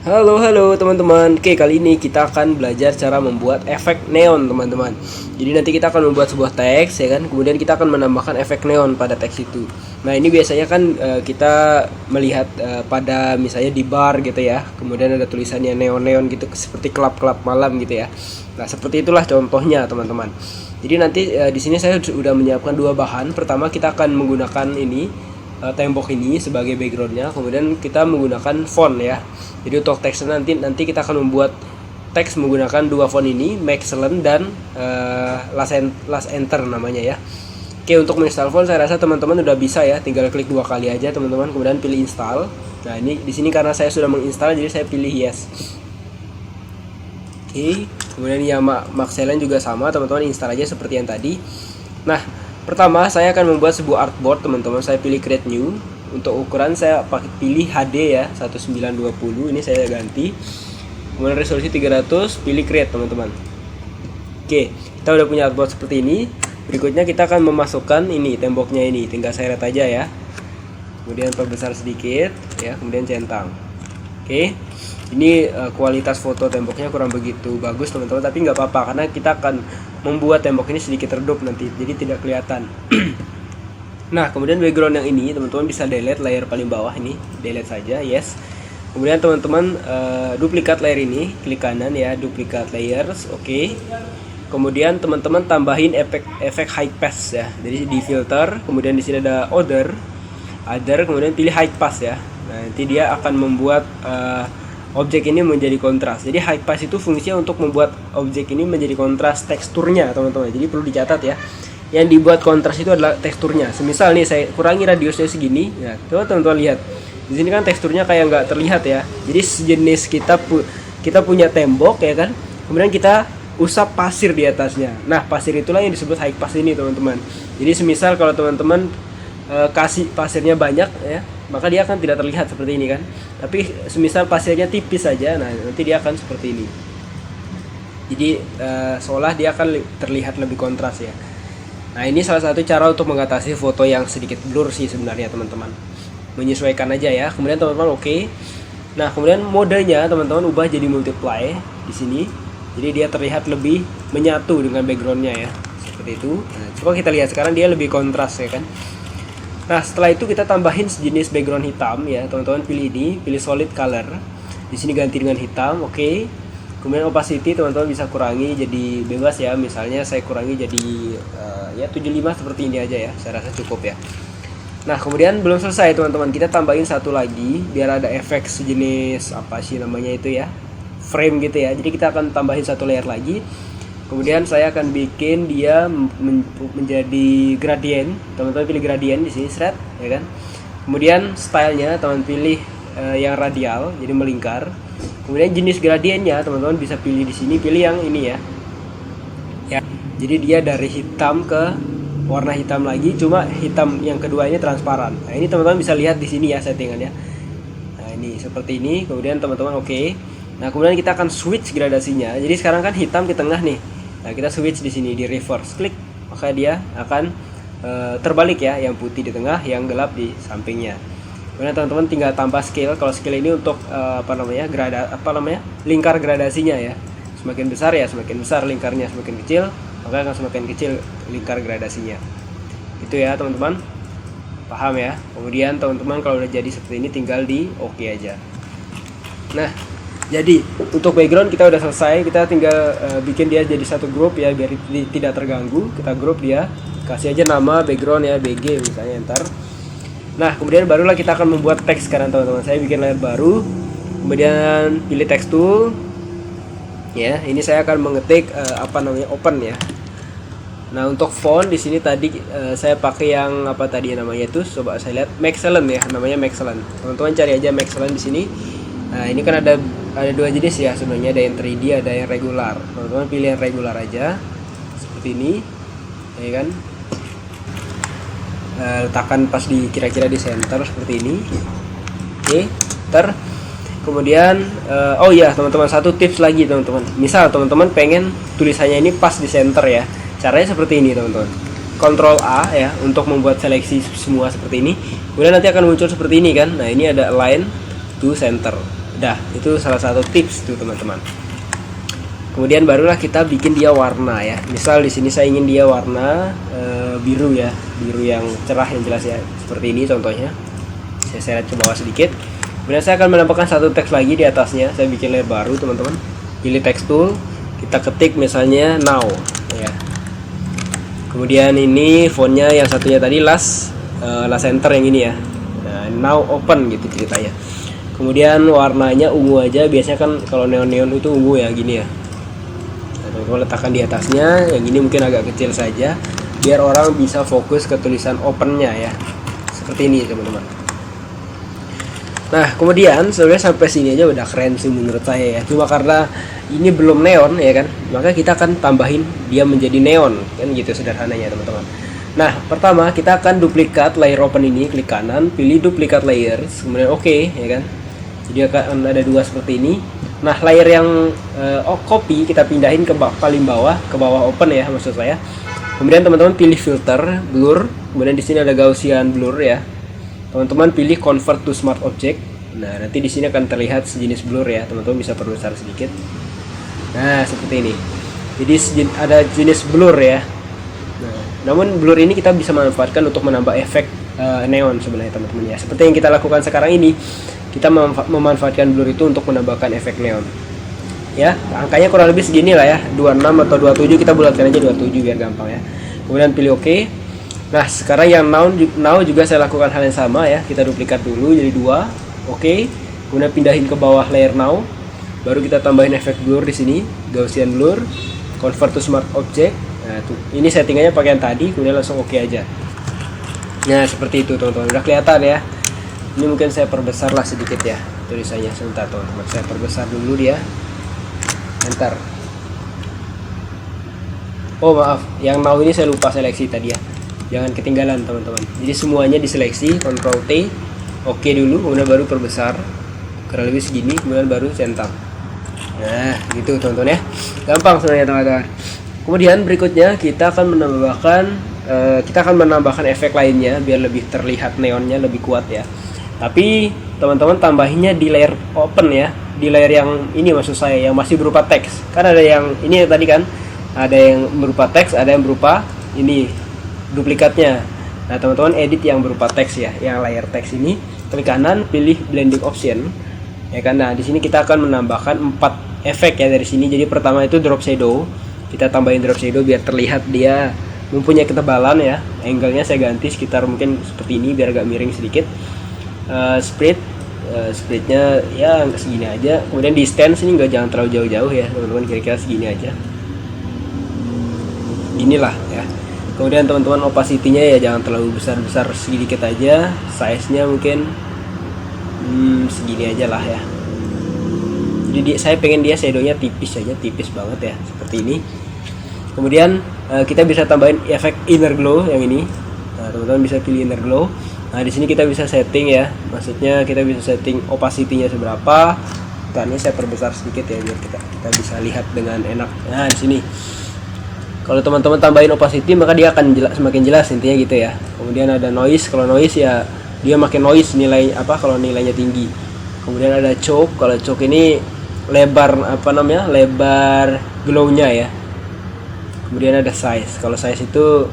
Halo teman-teman. Oke, kali ini kita akan belajar cara membuat efek neon teman-teman. Jadi nanti kita akan membuat sebuah teks ya kan. Kemudian kita akan menambahkan efek neon pada teks itu. Nah, ini biasanya kan kita melihat pada misalnya di bar gitu ya. Kemudian ada tulisannya neon-neon gitu seperti klub-klub malam gitu ya. Nah, seperti itulah contohnya teman-teman. Jadi nanti di sini saya sudah menyiapkan dua bahan. Pertama kita akan menggunakan ini tembok ini sebagai backgroundnya, kemudian kita menggunakan font ya. Jadi untuk teksnya nanti kita akan membuat teks menggunakan dua font ini, Maxlent dan Last Enter namanya ya. Oke, untuk menginstal font saya rasa teman-teman udah bisa ya, tinggal klik dua kali aja teman-teman, kemudian pilih install. Nah, ini di sini karena saya sudah menginstal jadi saya pilih yes. Oke, kemudian ya Maxlent juga sama teman-teman, install aja seperti yang tadi. Nah, pertama saya akan membuat sebuah artboard teman-teman. Saya pilih create new. Untuk ukuran saya pilih HD ya 1920. Ini saya ganti. Kemudian resolusi 300, pilih create teman-teman. Oke, kita udah punya artboard seperti ini. Berikutnya kita akan memasukkan ini temboknya ini. Tinggal saya add aja ya. Kemudian perbesar sedikit ya, kemudian centang. Oke. Ini kualitas foto temboknya kurang begitu bagus teman-teman, tapi nggak apa-apa karena kita akan membuat tembok ini sedikit redup nanti, jadi tidak kelihatan. Nah, kemudian background yang ini teman-teman bisa delete layer paling bawah ini, delete saja, yes. Kemudian teman-teman duplikat layer ini, klik kanan ya, duplikat layers, oke. Kemudian teman-teman tambahin efek high pass ya. Jadi di filter, kemudian di sini ada other, kemudian pilih high pass ya. Nah, nanti dia akan membuat objek ini menjadi kontras. Jadi high pass itu fungsinya untuk membuat objek ini menjadi kontras teksturnya teman-teman. Jadi perlu dicatat ya. Yang dibuat kontras itu adalah teksturnya. Semisal nih saya kurangi radiusnya segini. Ya, coba teman-teman lihat. Di sini kan teksturnya kayak nggak terlihat ya. Jadi sejenis kita punya tembok ya kan. Kemudian kita usap pasir di atasnya. Nah, pasir itulah yang disebut high pass ini teman-teman. Jadi semisal kalau teman-teman kasih pasirnya banyak ya, maka dia akan tidak terlihat seperti ini kan. Tapi semisal pasirnya tipis saja, nah nanti dia akan seperti ini. Jadi seolah dia akan terlihat lebih kontras ya. Nah, ini salah satu cara untuk mengatasi foto yang sedikit blur sih sebenarnya teman-teman. Menyesuaikan aja ya. Kemudian teman-teman oke. Nah, kemudian modenya teman-teman ubah jadi multiply di sini. Jadi dia terlihat lebih menyatu dengan backgroundnya ya. Seperti itu. Nah, coba kita lihat sekarang dia lebih kontras ya kan. Nah, setelah itu kita tambahin sejenis background hitam ya, teman-teman pilih ini, pilih solid color. Di sini ganti dengan hitam, oke. Kemudian opacity teman-teman bisa kurangi jadi bebas ya. Misalnya saya kurangi jadi ya 75 seperti ini aja ya. Saya rasa cukup ya. Nah, kemudian belum selesai teman-teman. Kita tambahin satu lagi biar ada efek sejenis apa sih namanya itu ya, frame gitu ya. Jadi kita akan tambahin satu layer lagi. Kemudian saya akan bikin dia menjadi gradient. Teman-teman pilih gradient di sini, shred, ya kan. Kemudian stylenya teman pilih yang radial, jadi melingkar. Kemudian jenis gradientnya teman-teman bisa pilih di sini, pilih yang ini ya. Ya, jadi dia dari hitam ke warna hitam lagi, cuma hitam yang kedua ini transparan. Nah, ini teman-teman bisa lihat di sini ya settingannya. Nah, ini seperti ini. Kemudian teman-teman oke. Nah, kemudian kita akan switch gradasinya. Jadi sekarang kan hitam di tengah nih. Nah, kita switch di sini di reverse, klik, maka dia akan terbalik ya, yang putih di tengah, yang gelap di sampingnya. Kemudian teman-teman tinggal tambah scale. Kalau scale ini untuk lingkar gradasinya ya. Semakin besar ya semakin besar lingkarnya, semakin kecil maka akan semakin kecil lingkar gradasinya. Itu ya teman-teman. Paham ya? Kemudian teman-teman kalau udah jadi seperti ini tinggal di oke aja. Nah, jadi untuk background kita udah selesai, kita tinggal bikin dia jadi satu grup ya biar tidak terganggu. Kita grup dia, kasih aja nama background ya BG misalnya, enter. Nah, kemudian barulah kita akan membuat teks sekarang teman-teman. Saya bikin layer baru, kemudian pilih text tool. Ya, ini saya akan mengetik open ya. Nah, untuk font di sini tadi saya pakai yang apa tadi namanya itu, coba saya lihat Maxlent ya, namanya Maxlent. Teman-teman cari aja Maxlent di sini. Nah, ini kan ada dua jenis ya sebenarnya, ada yang 3D, ada yang regular. Teman-teman pilih yang regular aja seperti ini ya kan. Letakkan pas di kira-kira di center seperti ini. Oke, kemudian oh ya teman-teman, satu tips lagi teman-teman. Misal teman-teman pengen tulisannya ini pas di center ya. Caranya seperti ini teman-teman. Ctrl A ya untuk membuat seleksi semua seperti ini. Kemudian nanti akan muncul seperti ini kan. Nah, ini ada align to center. Udah, itu salah satu tips tuh teman-teman. Kemudian barulah kita bikin dia warna ya. Misal di sini saya ingin dia warna biru ya, biru yang cerah yang jelas ya. Seperti ini contohnya. Saya seret ke bawah sedikit. Kemudian saya akan menambahkan satu teks lagi di atasnya. Saya bikin layer baru teman-teman. Pilih text tool, kita ketik misalnya now ya. Kemudian ini fontnya yang satunya tadi last enter yang ini ya. Nah, now open gitu ceritanya. Kemudian warnanya ungu aja, biasanya kan kalau neon-neon itu ungu ya gini ya. Nah, teman-teman letakkan di atasnya, yang ini mungkin agak kecil saja biar orang bisa fokus ke tulisan opennya ya. Seperti ini teman-teman. Nah, kemudian sebenarnya sampai sini aja udah keren sih menurut saya ya. Cuma karena ini belum neon ya kan, maka kita akan tambahin dia menjadi neon kan gitu sederhananya teman-teman. Nah, pertama kita akan duplikat layer open ini, klik kanan, pilih duplicate layers, kemudian oke ya kan. Jadi akan ada dua seperti ini. Nah, layer yang copy kita pindahin ke paling bawah, ke bawah open ya maksud saya. Kemudian teman-teman pilih filter, blur, kemudian di sini ada Gaussian blur ya. Teman-teman pilih convert to smart object. Nah, nanti di sini akan terlihat sejenis blur ya, teman-teman bisa perbesar sedikit. Nah, seperti ini. Jadi ada jenis blur ya. Nah, namun blur ini kita bisa manfaatkan untuk menambah efek neon sebenarnya teman-teman ya. Seperti yang kita lakukan sekarang ini, kita memanfaatkan blur itu untuk menambahkan efek neon. Ya, angkanya kurang lebih segini lah ya, 26 atau 27, kita bulatkan aja 27 biar gampang ya. Kemudian pilih oke. Nah, sekarang yang now juga saya lakukan hal yang sama ya. Kita duplikat dulu jadi 2. Oke. Kemudian pindahin ke bawah layer now. Baru kita tambahin efek blur di sini, Gaussian blur, convert to smart object. Nah, tuh. Ini settingannya pakai yang tadi, kemudian langsung oke aja. Nah, seperti itu teman-teman. Udah kelihatan ya. Ini mungkin saya perbesar lah sedikit ya tulisannya. Sebentar teman-teman. Saya perbesar dulu dia. Enter. Oh, maaf. Yang now ini saya lupa seleksi tadi ya. Jangan ketinggalan teman-teman. Jadi semuanya diseleksi, Ctrl T. Oke dulu, kemudian baru perbesar. Kurang lebih segini, kemudian baru centang. Nah, gitu teman-teman ya. Gampang sebenarnya teman-teman. Kemudian berikutnya kita akan menambahkan efek lainnya biar lebih terlihat neonnya lebih kuat ya. Tapi teman-teman tambahinnya di layer open ya, di layer yang ini maksud saya yang masih berupa teks. Kan ada yang ini tadi kan, ada yang berupa teks, ada yang berupa ini duplikatnya. Nah, teman-teman edit yang berupa teks ya, yang layer teks ini, klik kanan, pilih blending option. Ya kan, nah di sini kita akan menambahkan 4 efek ya dari sini. Jadi pertama itu drop shadow, kita tambahin drop shadow biar terlihat dia mempunyai ketebalan ya. Angle-nya saya ganti sekitar mungkin seperti ini biar agak miring sedikit. Spreadnya ya segini aja. Kemudian distance ini jangan terlalu jauh-jauh ya teman-teman, kira-kira segini aja. Inilah ya. Kemudian teman-teman opacity-nya ya jangan terlalu besar-besar, sedikit aja. Size-nya mungkin segini aja lah ya. Jadi saya pengen dia shadow-nya tipis aja, tipis banget ya, seperti ini. Kemudian kita bisa tambahin efek inner glow yang ini. Nah, teman-teman bisa pilih inner glow. Nah, di sini kita bisa setting ya. Maksudnya kita bisa setting opacity-nya seberapa. Ini saya perbesar sedikit ya biar kita bisa lihat dengan enak. Nah, di sini. Kalau teman-teman tambahin opacity maka dia akan semakin jelas intinya gitu ya. Kemudian ada noise, kalau noise ya dia makin noise nilai kalau nilainya tinggi. Kemudian ada choke, kalau choke ini lebar lebar glow-nya ya. Kemudian ada size, kalau size itu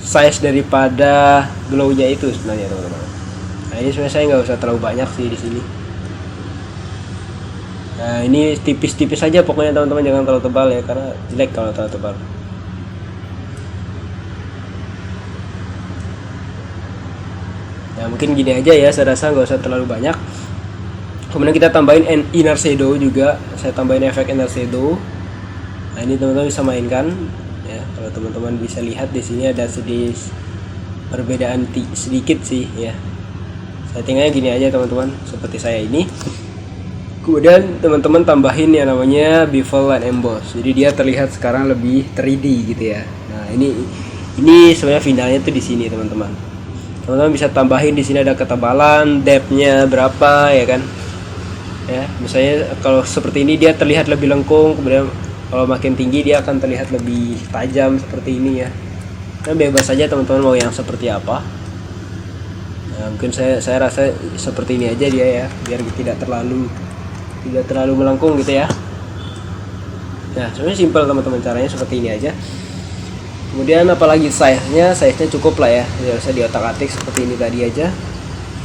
size daripada glow-nya itu sebenarnya teman-teman. Nah, ini sebenarnya saya nggak usah terlalu banyak sih di sini. Nah, ini tipis-tipis aja pokoknya teman-teman, jangan terlalu tebal ya karena jelek kalau terlalu tebal. Nah, mungkin gini aja ya, saya rasa nggak usah terlalu banyak. Kemudian kita tambahin inner shadow juga, saya tambahin efek inner shadow. Nah, ini teman-teman bisa mainkan ya. Kalau teman-teman bisa lihat di sini ada sedikit perbedaan sedikit sih ya. Settingannya gini aja teman-teman, seperti saya ini. Kemudian teman-teman tambahin yang namanya bevel and emboss. Jadi dia terlihat sekarang lebih 3D gitu ya. Nah, ini sebenarnya finalnya tuh di sini teman-teman. Teman-teman bisa tambahin di sini ada ketebalan, depth-nya berapa ya kan. Ya, misalnya kalau seperti ini dia terlihat lebih lengkung, kemudian kalau makin tinggi dia akan terlihat lebih tajam seperti ini ya. Nah, bebas saja teman-teman mau yang seperti apa. Nah, mungkin saya rasa seperti ini aja dia ya, biar tidak terlalu melengkung gitu ya. Nah, sebenarnya simpel teman-teman, caranya seperti ini aja. Kemudian apalagi size-nya cukup lah ya, tidak usah diotak-atik, seperti ini tadi aja.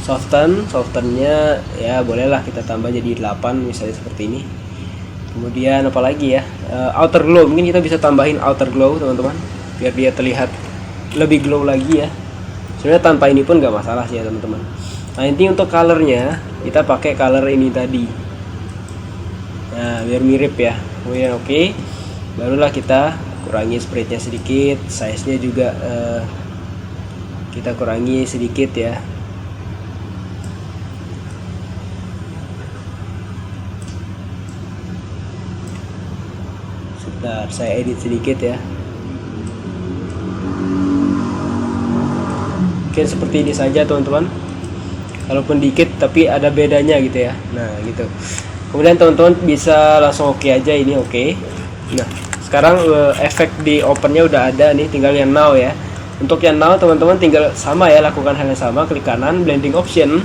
Softennya ya bolehlah kita tambah jadi 8 misalnya seperti ini. Kemudian apalagi ya, outer glow, mungkin kita bisa tambahin outer glow teman-teman, biar dia terlihat lebih glow lagi ya. Sebenarnya tanpa ini pun nggak masalah sih ya teman-teman. Nah, intinya untuk colornya kita pakai color ini tadi. Nah, biar mirip ya. Kemudian oke, barulah kita kurangi spreadnya sedikit, size-nya juga kita kurangi sedikit ya. Sebentar, saya edit sedikit ya. Oke, seperti ini saja teman-teman. Kalaupun dikit tapi ada bedanya gitu ya. Nah, gitu. Kemudian teman-teman bisa langsung oke aja ini oke. Nah, sekarang efek di opennya udah ada nih, tinggal yang now ya. Untuk yang now teman-teman tinggal sama ya, lakukan hal yang sama, klik kanan blending option.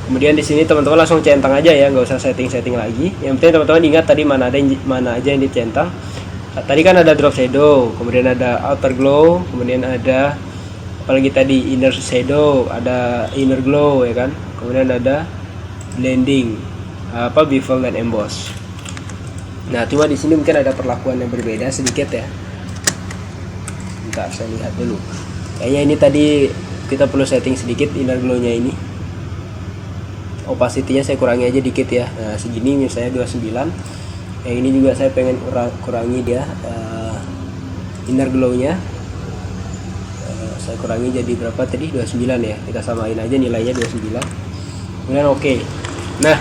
Kemudian di sini teman-teman langsung centang aja ya, nggak usah setting lagi. Yang penting teman-teman ingat tadi mana aja yang dicentang. Tadi kan ada drop shadow, kemudian ada outer glow, kemudian ada apalagi tadi inner shadow, ada inner glow ya kan. Kemudian ada blending, bevel dan emboss. Nah, cuma di sini mungkin ada perlakuan yang berbeda sedikit ya. Bentar, saya lihat dulu. Kayaknya ini tadi kita perlu setting sedikit inner glow-nya ini. Opacity-nya saya kurangi aja dikit ya. Nah, segini misalnya 29. Yang ini juga saya pengen kurangi dia inner glow-nya. Saya kurangi jadi berapa tadi? 29 ya. Kita samain aja nilainya 29. Kemudian oke. Nah,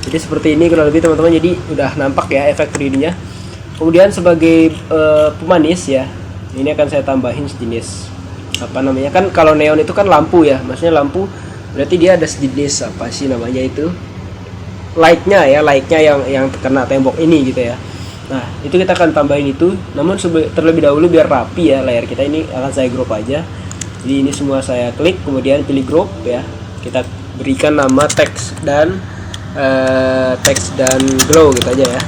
jadi seperti ini kurang lebih teman-teman, jadi udah nampak ya efek 3D-nya. Kemudian sebagai pemanis ya, ini akan saya tambahin sejenis apa namanya, kan kalau neon itu kan lampu ya, maksudnya lampu berarti dia ada sejenis apa sih namanya itu, lightnya yang kena tembok ini gitu ya. Nah, itu kita akan tambahin itu, namun terlebih dahulu biar rapi ya layar kita ini akan saya group aja. Jadi ini semua saya klik, kemudian pilih group ya, kita berikan nama text dan glow gitu aja ya.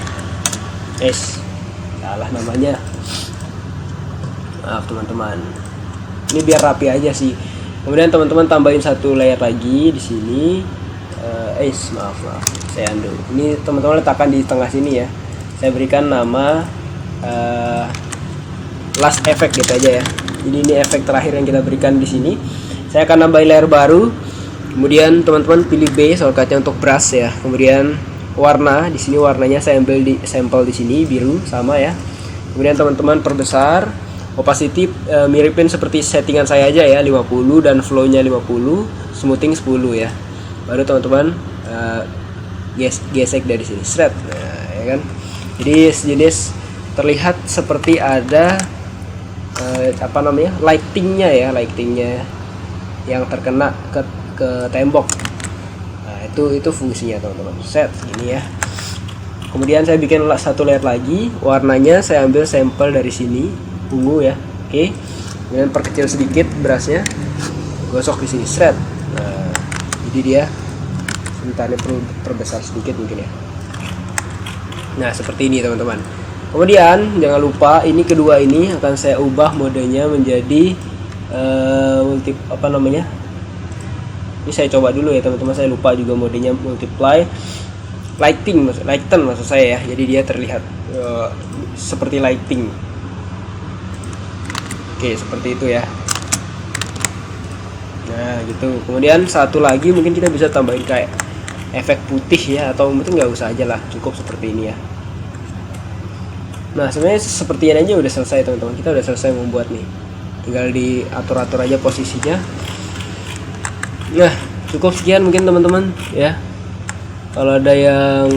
Salah namanya, maaf teman-teman, ini biar rapi aja sih. Kemudian teman-teman tambahin satu layer lagi di sini. Maaf, saya undo. Ini teman-teman letakkan di tengah sini ya. Saya berikan nama last effect gitu aja ya. Jadi ini efek terakhir yang kita berikan di sini. Saya akan nambahin layer baru. Kemudian teman-teman pilih B shortcutnya untuk brush ya. Kemudian warna, di sini warnanya saya ambil di sampel di sini biru sama ya. Kemudian teman-teman perbesar, opacity miripin seperti settingan saya aja ya, 50 dan flow-nya 50, smoothing 10 ya. Baru teman-teman gesek dari sini, shred. Nah, ya kan. Jadi sejenis terlihat seperti ada lightingnya yang terkena ke tembok. Nah, itu fungsinya teman-teman. Set ini ya. Kemudian saya bikin satu layer lagi, warnanya saya ambil sampel dari sini, ungu ya. Oke. Kemudian perkecil sedikit brushnya, gosok di sini, shred. Nah, jadi dia sebentar perlu perbesar sedikit mungkin ya. Nah, seperti ini teman-teman. Kemudian jangan lupa ini kedua ini akan saya ubah modenya menjadi ini saya coba dulu ya teman-teman, saya lupa juga modenya multiply lighten maksud saya ya. Jadi dia terlihat seperti lighting. Oke, seperti itu ya. Nah, gitu. Kemudian satu lagi mungkin kita bisa tambahin kayak efek putih ya, atau mungkin nggak usah aja lah, cukup seperti ini ya. Nah, sebenarnya seperti ini aja udah selesai teman-teman. Kita udah selesai membuat nih. Tinggal diatur-atur aja posisinya. Nah, cukup sekian mungkin teman-teman ya. Kalau ada yang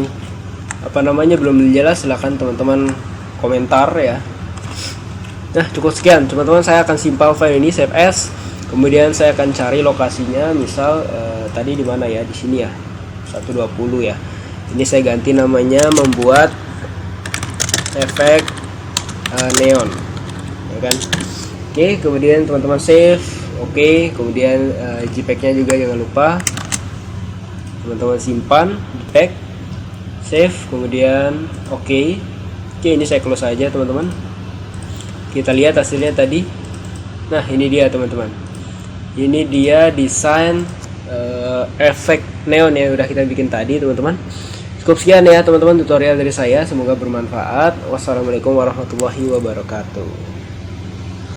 belum jelas silahkan teman-teman komentar ya. Nah, cukup sekian teman-teman, saya akan simpan file ini, save as. Kemudian saya akan cari lokasinya, misal tadi di mana ya, di sini ya, 120 ya. Ini saya ganti namanya membuat efek neon ya kan. Oke, kemudian teman-teman save. Oke, kemudian JPEG-nya juga jangan lupa teman-teman simpan di pack, save, kemudian oke, ini saya close aja teman-teman. Kita lihat hasilnya tadi. Nah ini dia teman-teman, ini dia desain efek neon yang udah kita bikin tadi teman-teman. Cukup sekian ya teman-teman tutorial dari saya, semoga bermanfaat. Wassalamualaikum warahmatullahi wabarakatuh.